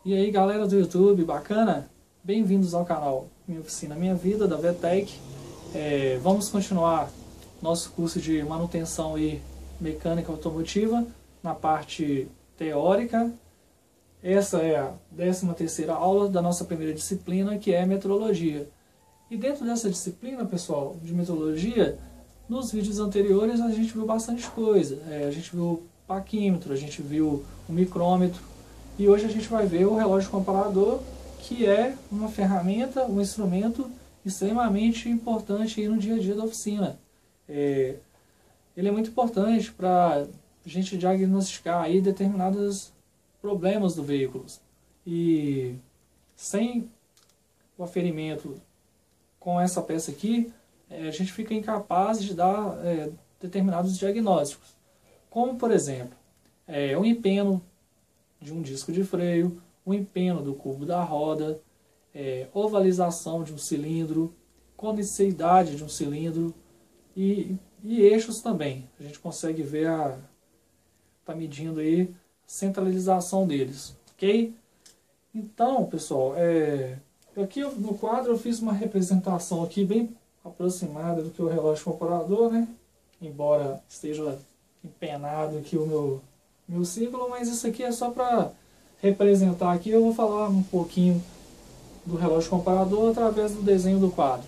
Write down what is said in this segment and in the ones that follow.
E aí galera do YouTube, bacana? Bem-vindos ao canal Minha Oficina Minha Vida, da VTEC. Vamos continuar nosso curso de manutenção e mecânica automotiva na parte teórica. Essa é a 13ª aula da nossa primeira disciplina, que é metrologia. E dentro dessa disciplina, pessoal, de metrologia, nos vídeos anteriores a gente viu bastante coisa. A gente viu o paquímetro, a gente viu o micrômetro, e hoje a gente vai ver o relógio comparador, que é uma ferramenta, um instrumento extremamente importante aí no dia a dia da oficina. Ele é muito importante para a gente diagnosticar aí determinados problemas do veículo. E sem o aferimento com essa peça aqui, a gente fica incapaz de dar determinados diagnósticos. Como, por exemplo, o empeno de um disco de freio, o empeno do cubo da roda, ovalização de um cilindro, conicidade de um cilindro e eixos também. A gente consegue ver tá medindo aí a centralização deles, ok? Então, pessoal, aqui no quadro eu fiz uma representação aqui bem aproximada do que o relógio comparador, né? Embora esteja empenado aqui o meu símbolo, mas isso aqui é só para representar aqui. Eu vou falar um pouquinho do relógio comparador através do desenho do quadro.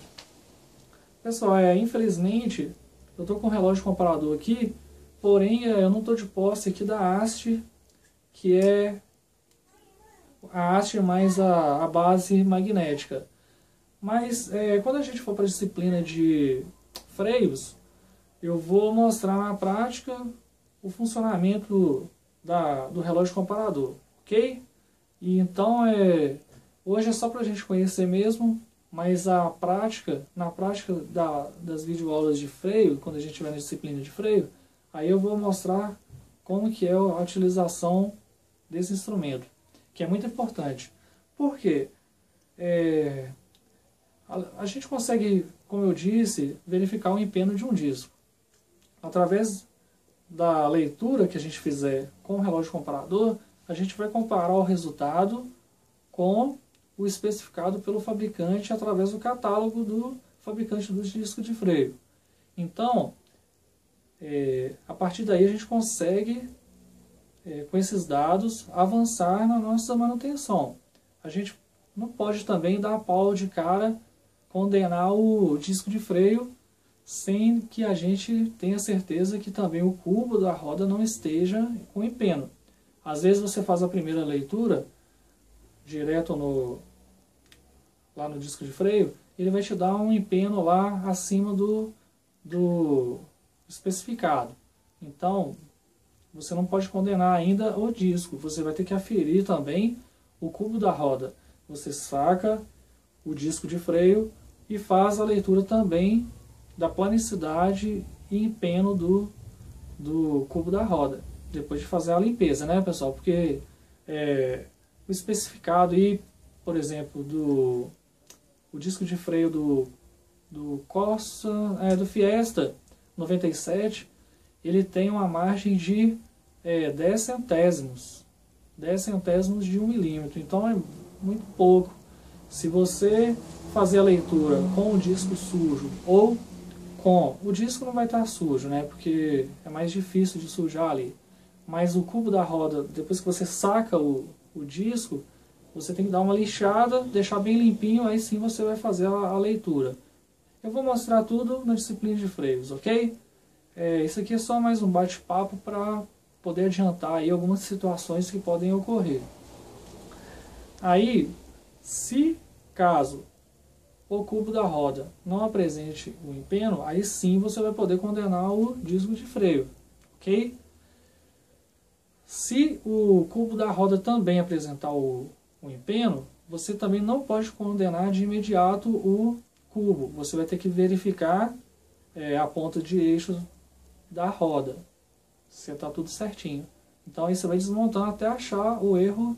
Pessoal, infelizmente eu estou com o relógio comparador aqui, porém eu não estou de posse aqui da haste, que é a haste mais a base magnética. Mas quando a gente for para a disciplina de freios, eu vou mostrar na prática o funcionamento do relógio comparador, ok? E então hoje é só para a gente conhecer mesmo, mas na prática das videoaulas de freio, quando a gente estiver na disciplina de freio, aí eu vou mostrar como que é a utilização desse instrumento, que é muito importante. Por quê? A gente consegue, como eu disse, verificar o empeno de um disco. Através da leitura que a gente fizer com o relógio comparador, a gente vai comparar o resultado com o especificado pelo fabricante através do catálogo do fabricante do disco de freio. Então, a partir daí a gente consegue, com esses dados, avançar na nossa manutenção. A gente não pode também dar pau de cara, condenar o disco de freio, sem que a gente tenha certeza que também o cubo da roda não esteja com empeno. Às vezes você faz a primeira leitura direto lá no disco de freio, ele vai te dar um empeno lá acima do especificado. Então, você não pode condenar ainda o disco, você vai ter que aferir também o cubo da roda. Você saca o disco de freio e faz a leitura também da planicidade e empeno do cubo da roda, depois de fazer a limpeza, né, pessoal? Porque o especificado aí, por exemplo, o disco de freio do Corsa, do Fiesta 97, ele tem uma margem de 10 centésimos de 1 milímetro, então é muito pouco. Se você fazer a leitura com o disco sujo ou o disco, não vai estar sujo, né? Porque é mais difícil de sujar ali. Mas o cubo da roda, depois que você saca o disco, você tem que dar uma lixada, deixar bem limpinho, aí sim você vai fazer a leitura. Eu vou mostrar tudo na disciplina de freios, ok? Isso aqui é só mais um bate-papo para poder adiantar aí algumas situações que podem ocorrer. Aí, se caso o cubo da roda não apresente o empeno, aí sim você vai poder condenar o disco de freio, ok? Se o cubo da roda também apresentar o empeno, você também não pode condenar de imediato o cubo. Você vai ter que verificar a ponta de eixo da roda, se está tudo certinho. Então aí você vai desmontando até achar o erro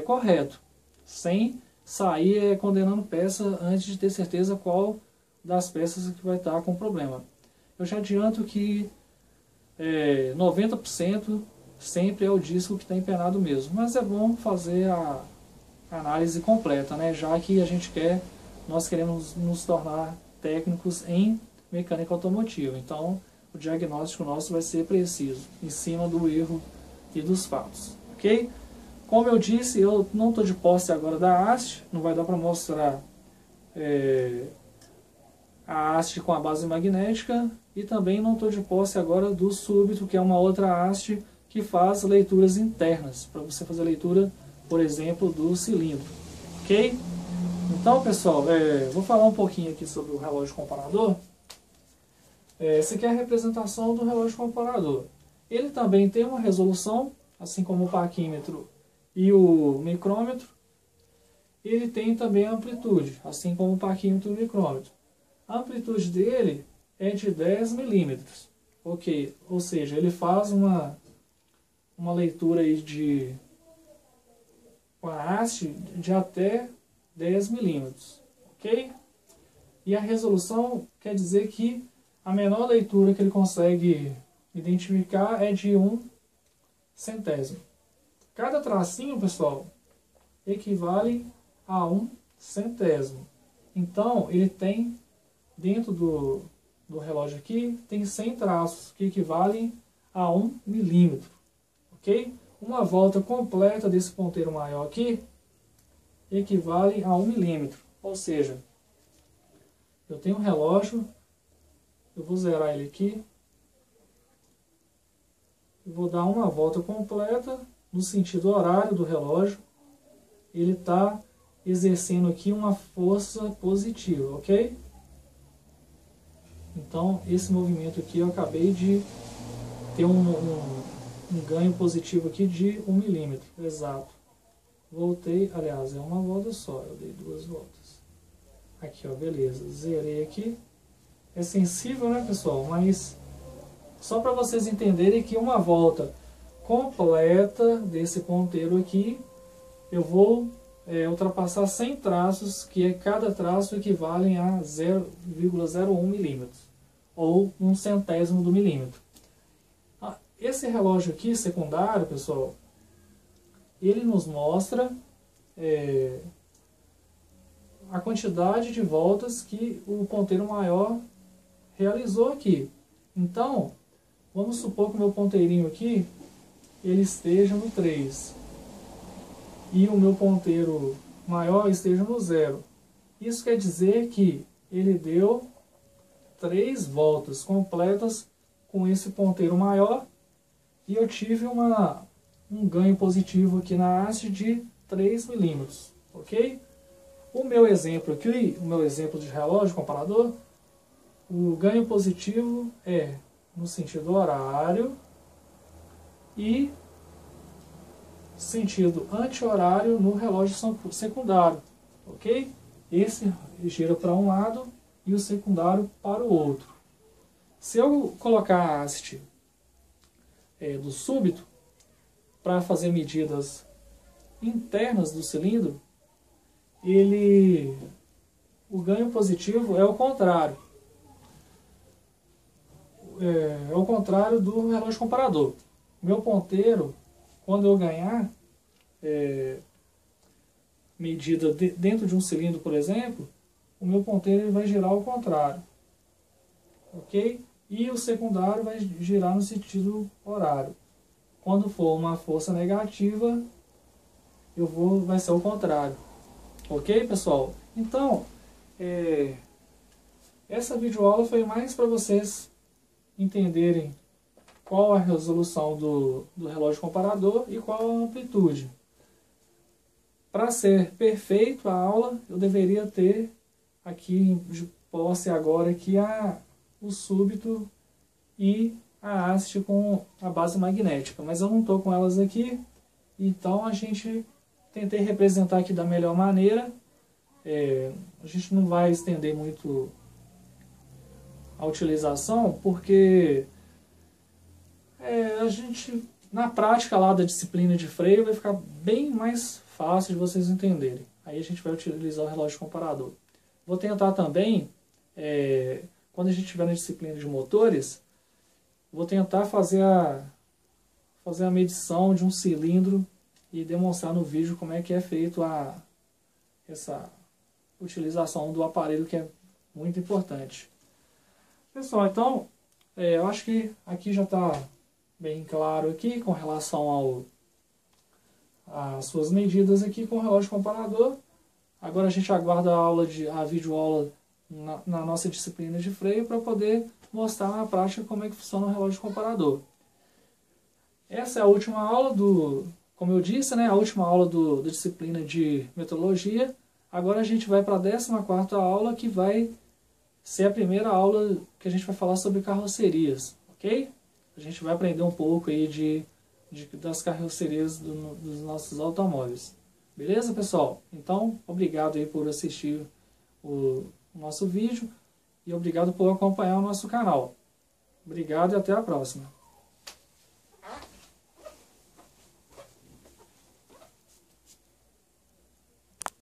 correto, sem sair condenando peça antes de ter certeza qual das peças que vai estar com problema. Eu já adianto que 90% sempre é o disco que está empenado mesmo, mas é bom fazer análise completa, né? Já que nós queremos nos tornar técnicos em mecânica automotiva. Então, o diagnóstico nosso vai ser preciso, em cima do erro e dos fatos, ok? Como eu disse, eu não estou de posse agora da haste, não vai dar para mostrar a haste com a base magnética, e também não estou de posse agora do súbito, que é uma outra haste que faz leituras internas, para você fazer leitura, por exemplo, do cilindro, ok? Então, pessoal, vou falar um pouquinho aqui sobre o relógio comparador. Essa aqui é a representação do relógio comparador. Ele também tem uma resolução, assim como o paquímetro e o micrômetro. Ele tem também a amplitude, assim como o paquímetro e o micrômetro. A amplitude dele é de 10 milímetros, ok? Ou seja, ele faz uma leitura aí com a haste de até 10 milímetros, ok? E a resolução quer dizer que a menor leitura que ele consegue identificar é de 1 centésimo. Cada tracinho, pessoal, equivale a 1 centésimo. Então, ele tem, dentro do relógio aqui, tem 100 traços, que equivalem a 1 milímetro, ok? Uma volta completa desse ponteiro maior aqui equivale a 1 milímetro. Ou seja, eu tenho um relógio, eu vou zerar ele aqui, vou dar uma volta completa no sentido horário do relógio. Ele está exercendo aqui uma força positiva, ok? Então, esse movimento aqui eu acabei de ter um ganho positivo aqui de 1 milímetro, exato. Voltei, aliás, é uma volta só, eu dei 2 voltas. Aqui, ó, beleza, zerei aqui. É sensível, né, pessoal? Mas só para vocês entenderem que uma volta completa desse ponteiro aqui, eu vou ultrapassar 100 traços, que cada traço equivale a 0,01 milímetros, ou 1 centésimo do milímetro. Esse relógio aqui, secundário, pessoal, ele nos mostra a quantidade de voltas que o ponteiro maior realizou aqui. Então, vamos supor que o meu ponteirinho aqui, ele esteja no 3. E o meu ponteiro maior esteja no 0. Isso quer dizer que ele deu 3 voltas completas com esse ponteiro maior, e eu tive um ganho positivo aqui na haste de 3 milímetros, ok? O meu exemplo aqui, o meu exemplo de relógio comparador, o ganho positivo é no sentido horário e sentido anti-horário no relógio secundário, ok? Esse gira para um lado e o secundário para o outro. Se eu colocar a haste do súbito para fazer medidas internas do cilindro, o ganho positivo é o contrário. É o contrário do relógio comparador. Meu ponteiro, quando eu ganhar medida dentro de um cilindro, por exemplo, o meu ponteiro vai girar ao contrário, ok? E o secundário vai girar no sentido horário. Quando for uma força negativa, vai ser o contrário, ok, pessoal? Então, essa videoaula foi mais para vocês entenderem qual a resolução do relógio comparador e qual a amplitude. Para ser perfeito a aula, eu deveria ter aqui de posse agora aqui o súbito e a haste com a base magnética, mas eu não estou com elas aqui, então tentei representar aqui da melhor maneira. A gente não vai estender muito a utilização, porque na prática lá da disciplina de freio vai ficar bem mais fácil de vocês entenderem. Aí a gente vai utilizar o relógio comparador. Vou tentar também, quando a gente estiver na disciplina de motores, vou tentar fazer a medição de um cilindro e demonstrar no vídeo como é que é feito essa utilização do aparelho, que é muito importante. Pessoal, então, eu acho que aqui já está bem claro aqui com relação às suas medidas aqui com o relógio comparador. Agora a gente aguarda a videoaula na nossa disciplina de freio para poder mostrar na prática como é que funciona o relógio comparador. Essa é a última aula como eu disse, né, a última aula da disciplina de metrologia. Agora a gente vai para a 14ª aula, que vai ser a primeira aula que a gente vai falar sobre carrocerias, ok? A gente vai aprender um pouco aí das carrocerias dos nossos automóveis. Beleza, pessoal? Então, obrigado aí por assistir o nosso vídeo e obrigado por acompanhar o nosso canal. Obrigado e até a próxima.